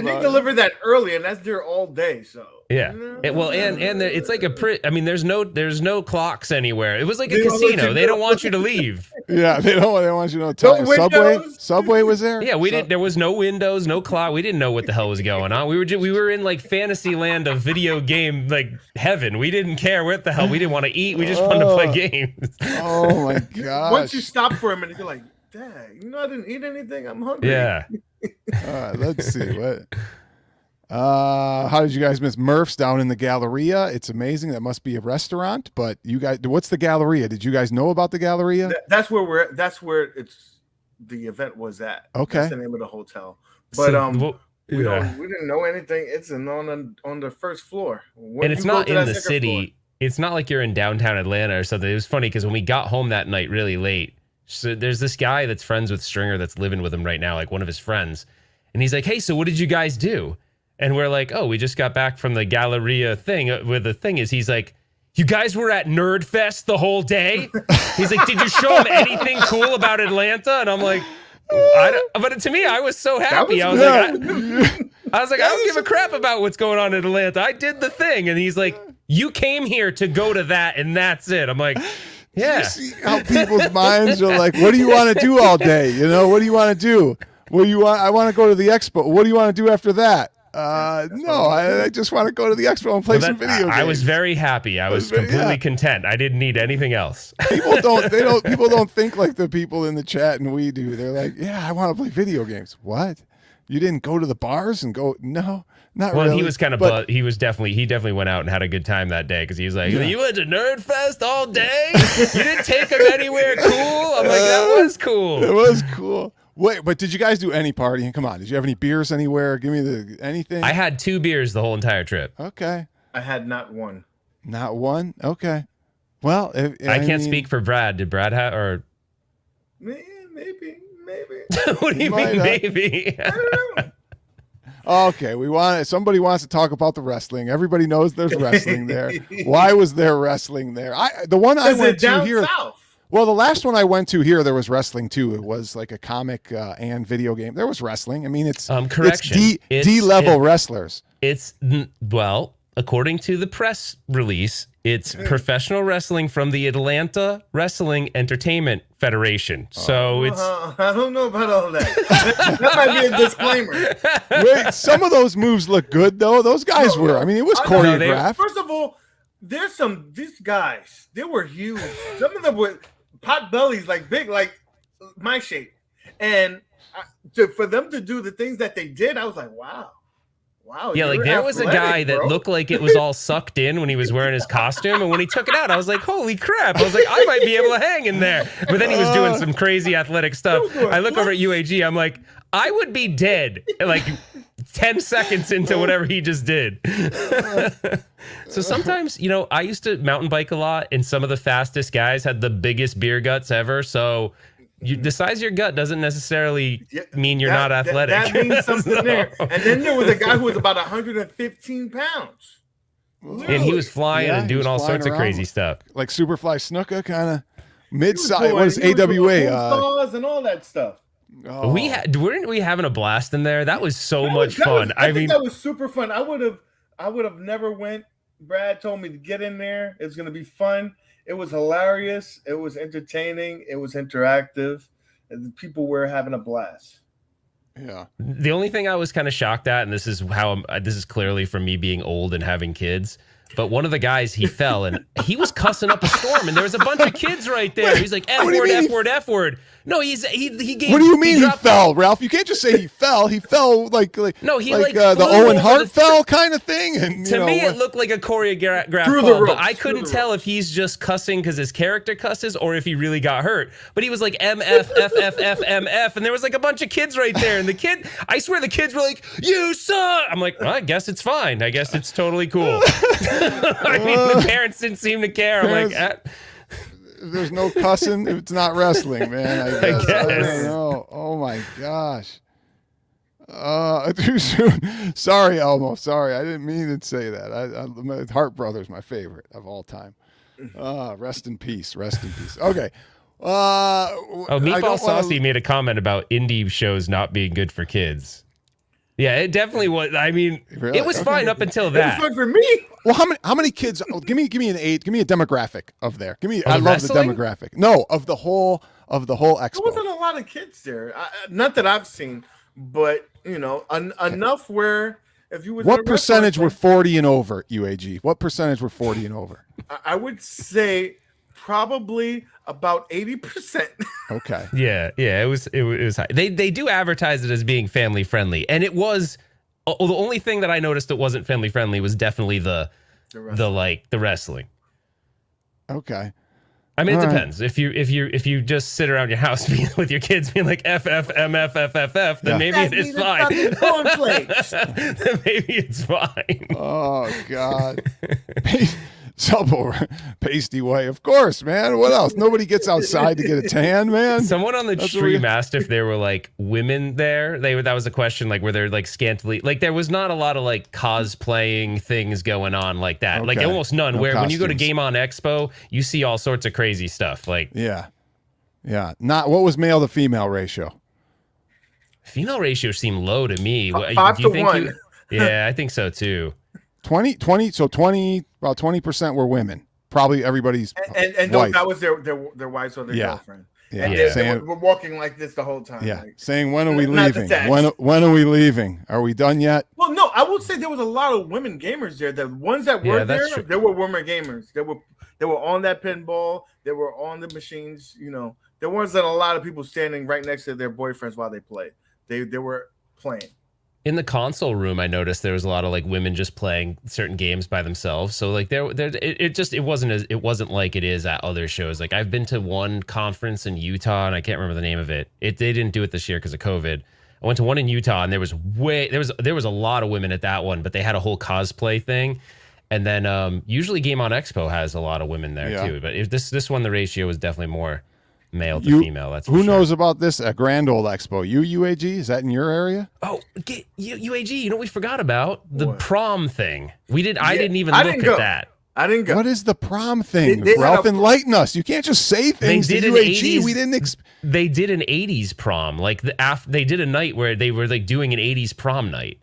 they deliver that early, and that's there all day. So Yeah. It's like I mean, there's no clocks anywhere. It was like a casino. They don't want you to leave. Yeah, they want you to know time. Subway was there? Yeah, we didn't. There was no windows, no clock. We didn't know what the hell was going on. We were in like fantasy land of video game like heaven. We didn't care what the hell. We didn't want to eat. We just wanted to play games. Oh my god! Once you stop for a minute, you're like, "Dang, I didn't eat anything. I'm hungry." Yeah. All right, let's see what. How did you guys miss Murph's down in the Galleria? It's amazing. That must be a restaurant. But you guys, what's the Galleria? Did you guys know about the Galleria? That's where the event was at. Okay, that's the name of the hotel. But we didn't know anything. It's on the first floor, and it's not in the city. Floor. It's not like you're in downtown Atlanta or something. It was funny because when we got home that night really late, so there's this guy that's friends with Stringer that's living with him right now, like one of his friends, and he's like, "Hey, so what did you guys do?" And we're like, "Oh, we just got back from the Galleria thing." Where the thing is, he's like, "You guys were at Nerd Fest the whole day?" He's like, "Did you show him anything cool about Atlanta?" And I'm like, but to me, I was so happy. I was like, I don't give a crap about what's going on in Atlanta. I did the thing. And he's like, "You came here to go to that, and that's it." I'm like, yeah. You see how people's minds are like, what do you want to do all day? You know, what do you want to do? I want to go to the expo. What do you want to do after that? No, I just want to go to the expo and play some video games. I was very happy. I was completely content. I didn't need anything else. People don't think like the people in the chat and we do. They're like, yeah, I want to play video games. What? You didn't go to the bars and go? No, not really. Well, he was kind of, he definitely went out and had a good time that day because he was like, "You went to Nerd Fest all day? You didn't take him anywhere cool?" I'm like, that was cool. It was cool. Wait, but did you guys do any partying? Come on, did you have any beers anywhere? Give me anything. I had 2 beers the whole entire trip. Okay. I had not one. Not one? Okay. Well, I can't speak for Brad. Did Brad have or? Maybe. What do you mean, maybe? I don't know. Okay, somebody wants to talk about the wrestling. Everybody knows there's wrestling there. Why was there wrestling there? The one I went to here. South. Well, the last one I went to here, there was wrestling too. It was like a comic and video game. There was wrestling. I mean, it's correction. It's D-level wrestlers. According to the press release, it's professional wrestling from the Atlanta Wrestling Entertainment Federation. So it's. I don't know about all that. That might be a disclaimer. Wait, some of those moves look good though. Those guys were. I mean, it was choreographed. First of all, these guys. They were huge. Some of them were pot bellies, like big, like my shape, and for them to do the things that they did, I was like, wow. Yeah, like there was a guy that looked like it was all sucked in when he was wearing his costume, and when he took it out, I was like, holy crap. I was like, I might be able to hang in there. But then he was doing some crazy athletic stuff. I look over at UAG, I'm like, I would be dead like 10 seconds into whatever he just did. So sometimes, I used to mountain bike a lot, and some of the fastest guys had the biggest beer guts ever. So the size of your gut doesn't necessarily mean you're not athletic. That means something there. And then there was a guy who was about 115 pounds. Really? And he was flying and doing all sorts of crazy stuff. Like Superfly Snuka, kind of mid-size. What is AWA? And all that stuff. Oh. Weren't we having a blast in there? That was so much fun. I think that was super fun. I would have never went. Brad told me to get in there. It's going to be fun. It was hilarious. It was entertaining. It was interactive. And the people were having a blast. Yeah. The only thing I was kind of shocked at, and this is clearly from me being old and having kids, but one of the guys, he fell and he was cussing up a storm, and there was a bunch of kids right there. He's like, F word, F word, F word. No, he gave. What do you mean he fell, Ralph? You can't just say he fell. He fell like the Owen Hart fell kind of thing. And to me, it looked like a choreographed fall, but I couldn't tell if he's just cussing because his character cusses or if he really got hurt. But he was like MF, F, F, F, MF, and there was like a bunch of kids right there. And I swear the kids were like, "You suck." I'm like, well, I guess it's fine. I guess it's totally cool. I mean, the parents didn't seem to care. I'm like, there's no cussing. It's not wrestling, man. I guess. I don't know. Oh my gosh. Too soon. Sorry, Elmo. Sorry, I didn't mean to say that. Hart Brothers, my favorite of all time. Rest in peace. Rest in peace. Okay. Meatball Saucy made a comment about indie shows not being good for kids. Yeah, it definitely was. I mean, Really? it was fine up until It was that. fun for me. Well, how many kids? Oh, give me an age. Give me a demographic of there. Give me. I the love the wrestling? demographic. No, of the whole There expo. wasn't a lot of kids there. Not that I've seen, but enough where if you was in a What percentage were restaurant, 40 and over? UAG. What percentage were 40 and over? I would say probably about 80%. Okay. Yeah, it was high. They do advertise it as being family friendly, and it was. Oh, the only thing that I noticed that wasn't family friendly was definitely the wrestling. Okay. I mean, it All right. depends. If you just sit around your house with your kids being like FFMFFFF, then maybe it is fine. Then maybe it's fine. Oh God. Supple pasty way, of course, man. What else? Nobody gets outside to get a tan, man. Someone on the stream asked if there were like women there. That was a question. Like, were there like scantily? Like, there was not a lot of like cosplaying things going on like that. Okay. Like almost none. No when you go to costumes. Game On Expo, you see all sorts of crazy stuff. Like, Yeah. Not what was male to female ratio? female ratio seemed low to me. 5 Do you to think 1. Yeah, I think so too. 20. So 20. About 20% were women. Probably everybody's And wife. that was their wives or their girlfriend. Yeah. And Yeah. we're walking like this the whole time. Yeah. Like, Saying, when are we Not leaving? detached. When are we leaving? Are we done yet? well, no, I would say there was a lot of women gamers there. The ones that were Yeah, that's there, true. there were women gamers. They were on that pinball. They were on the machines. There wasn't a lot of people standing right next to their boyfriends while they played. They were playing. In the console room, I noticed there was a lot of like women just playing certain games by themselves. So like it wasn't like it is at other shows. Like I've been to one conference in Utah and I can't remember the name of it. They didn't do it this year because of COVID. I went to one in Utah and there was a lot of women at that one, but they had a whole cosplay thing. And then usually Game On Expo has a lot of women there too. But if this one, the ratio was definitely more male to female. That's for Who sure. knows about this Grand Old Expo? UAG? Is that in your area? Oh, UAG. You know what we forgot about? The What? prom thing. I didn't even I look didn't at go. that. I didn't go. What is the prom thing? They had Ralph, a- enlighten us. You can't just say things to did an UAG. 80s We didn't. They did an 80s prom. Like they did a night where they were like doing an 80s prom night.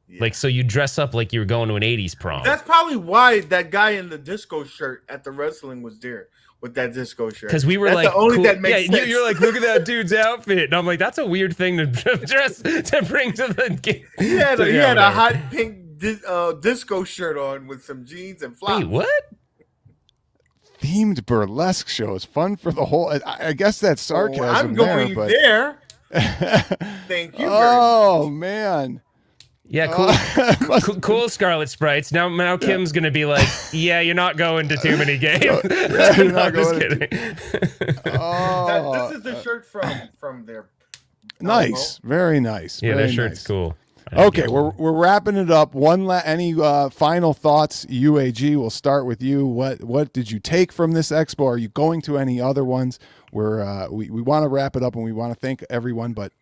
Yeah. Like, so you dress up like you were going to an 80s prom. That's probably why that guy in the disco shirt at the wrestling was there with that disco shirt. Because we were That's like, the only cool. that makes sense. You're like, look at that dude's outfit, and I'm like, that's a weird thing to dress to bring to the game. He had a whatever. hot pink disco shirt on with some jeans and flops. Wait, what? Themed burlesque shows. Fun for the whole. I guess that's sarcasm I'm going but there. Thank you. Oh man. Yeah, cool, cool Scarlet Sprites. Now Kim's gonna be like, yeah, you're not going to too many games. you're No, not I'm just going to- kidding. Oh, This is the shirt from there. nice. Very nice. Yeah, very that shirt's nice. cool. I didn't Okay, get we're wrapping it up. Any final thoughts? UAG, we'll start with you. What did you take from this expo? Are you going to any other ones? We want to wrap it up and we want to thank everyone. But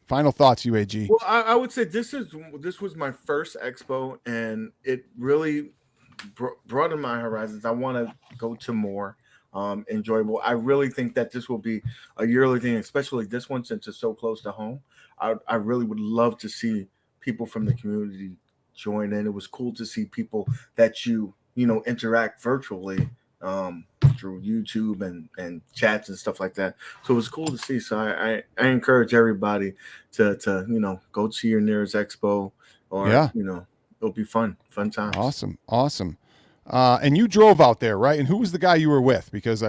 final thoughts, UAG. Well, I would say this was my first expo, and it really broadened my horizons. I want to go to more enjoyable. I really think that this will be a yearly thing, especially this one since it's so close to home. I really would love to see people from the community join in. It was cool to see people that you interact virtually through YouTube and chats and stuff like that. So it was cool to see. So I encourage everybody to go to your nearest expo, or it'll be fun times. Awesome. And you drove out there, right? And who was the guy you were with? Because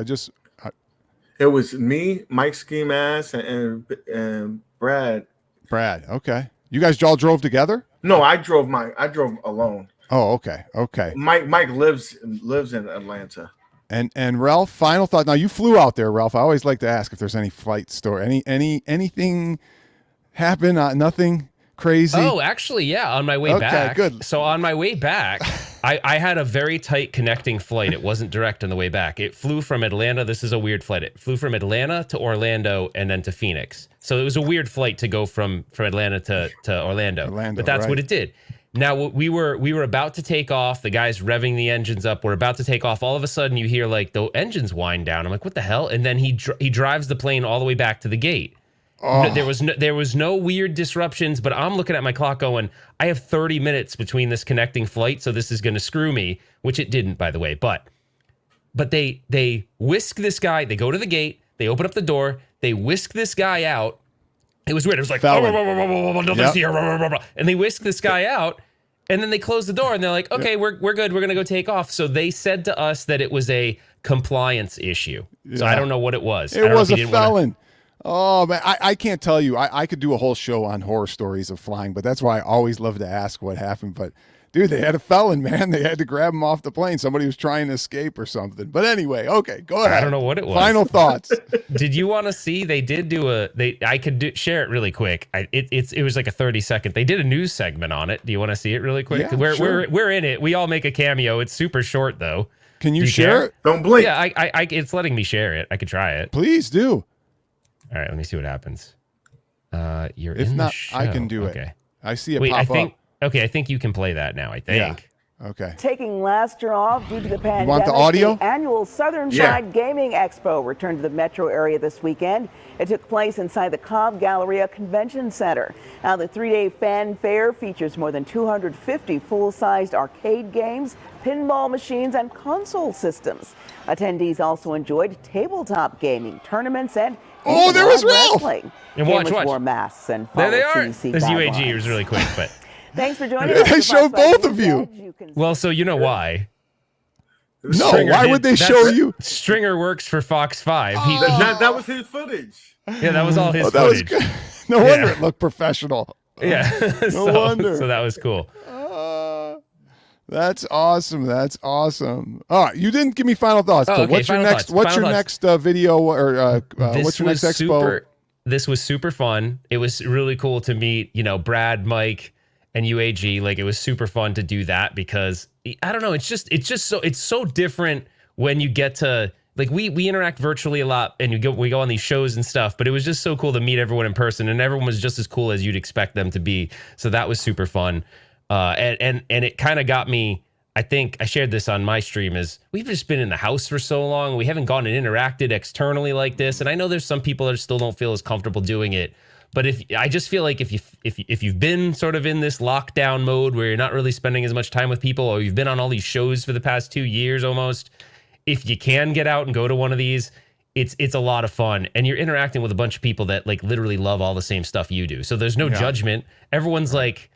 It was me, Mike Ski Mask, and Brad. Okay. You guys all drove together? No, I drove alone. Oh, okay. Mike lives in Atlanta. And Ralph, final thought. Now you flew out there, Ralph. I always like to ask if there's any flight story, anything happen? Nothing crazy. Oh, actually, yeah. On my way back. Good. So on my way back, I had a very tight connecting flight. It wasn't direct on the way back. It flew from Atlanta. This is a weird flight. It flew from Atlanta to Orlando and then to Phoenix. So it was a weird flight to go from Atlanta to Orlando. But that's right. what it did. Now we were about to take off. The guy's revving the engines up. We're about to take off. All of a sudden, you hear like the engines wind down. I'm like, what the hell? And then he drives the plane all the way back to the gate. Oh. There was no weird disruptions, but I'm looking at my clock going, I have 30 minutes between this connecting flight, so this is going to screw me, which it didn't, by the way. But they whisk this guy. They go to the gate. They open up the door. They whisk this guy out. It was weird. It was like, nothing's here, and they whisk this guy out, and then they close the door, and they're like, okay, we're good. We're going to go take off. So they said to us that it was a compliance issue. So I don't know what it was. It was a felon. Oh, man, I can't tell you. I could do a whole show on horror stories of flying, but that's why I always love to ask what happened. But, dude, they had a felon, man. They had to grab him off the plane. Somebody was trying to escape or something. But anyway, okay, go ahead. I don't know what it was. Final thoughts. Did you want to see? They did do I could share it really quick. It was like a 30-second. They did a news segment on it. Do you want to see it really quick? Yeah, sure. We're in it. We all make a cameo. It's super short, though. Can you share it? Don't blink. Yeah, it's letting me share it. I could try it. Please do. All right, let me see what happens. You're If in not, the show. I can do it. Okay. I see it Wait, pop I think. up. Okay, I think you can play that now. I think. Yeah. Okay. Taking last year off due to the pandemic, want the audio? annual Southern Fried Gaming Expo returned to the metro area this weekend. It took place inside the Cobb Galleria Convention Center. Now, the three-day fan fair features more than 250 full-sized arcade games, pinball machines, and console systems. Attendees also enjoyed tabletop gaming, tournaments, and there was Ralph! wrestling. And watch. Gamers wore masks and There followed they are. CDC This UAG guidelines. was really quick, but Thanks for joining us. They showed both of you. well, so you know why? No, Stringer why did- would they that's- show you? Stringer works for Fox 5. That was his footage. Yeah, that was all his That was footage. good. No wonder it looked professional. Yeah. No wonder. So that was cool. That's awesome. That's awesome. All right, you didn't give me final thoughts. Oh, So okay, what's your final next? thoughts. What's Final your thoughts. next video or This what's your next was expo? This was super fun. It was really cool to meet, Brad, Mike, and UAG. Like, it was super fun to do that because I don't know. It's so different when you get to, like, we interact virtually a lot and we go on these shows and stuff, but it was just so cool to meet everyone in person, and everyone was just as cool as you'd expect them to be. So that was super fun. And it kind of got me. I think I shared this on my stream, is we've just been in the house for so long. We haven't gone and interacted externally like this. And I know there's some people that still don't feel as comfortable doing it. But I just feel like if you've been sort of in this lockdown mode where you're not really spending as much time with people, or you've been on all these shows for the past 2 years almost, if you can get out and go to one of these, it's a lot of fun. And you're interacting with a bunch of people that like literally love all the same stuff you do. So there's no judgment. Everyone's like,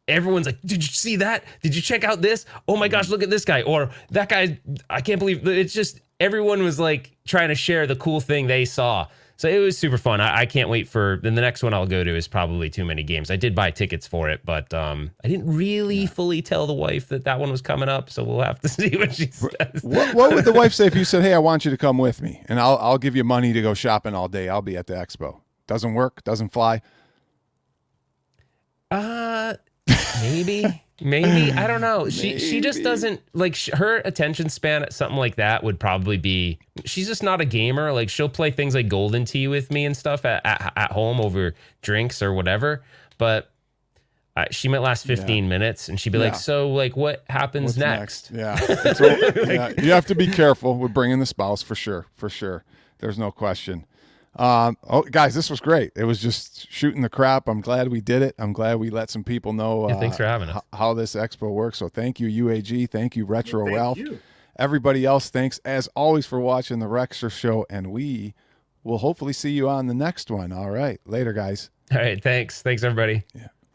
did you see that? Did you check out this? Oh my gosh, look at this guy. Or that guy, I can't believe it's just, everyone was like trying to share the cool thing they saw. So it was super fun. I can't wait then the next one I'll go to is probably Too Many Games. I did buy tickets for it, but I didn't really fully tell the wife that one was coming up. So we'll have to see what she says. What would the wife say if you said, "Hey, I want you to come with me, and I'll give you money to go shopping all day. I'll be at the expo." Doesn't work. Doesn't fly. Maybe I don't know. She just doesn't like her attention span at something like that would probably be. She's just not a gamer. Like, she'll play things like Golden Tee with me and stuff at home over drinks or whatever. But she might last 15 minutes, and she'd be like, "So, like, what happens What's next?" Yeah. Yeah. You have to be careful with bringing the spouse for sure. For sure. There's no question. Guys, this was great. It was just shooting the crap. I'm glad we did it. I'm glad we let some people know Thanks for having us. how this expo works. So thank you, UAG. Thank you, Retro Ralph. You. Everybody else, thanks as always for watching the Rexer Show, and we will hopefully see you on the next one. All right. Later, guys. All right. Thanks, everybody. Yeah.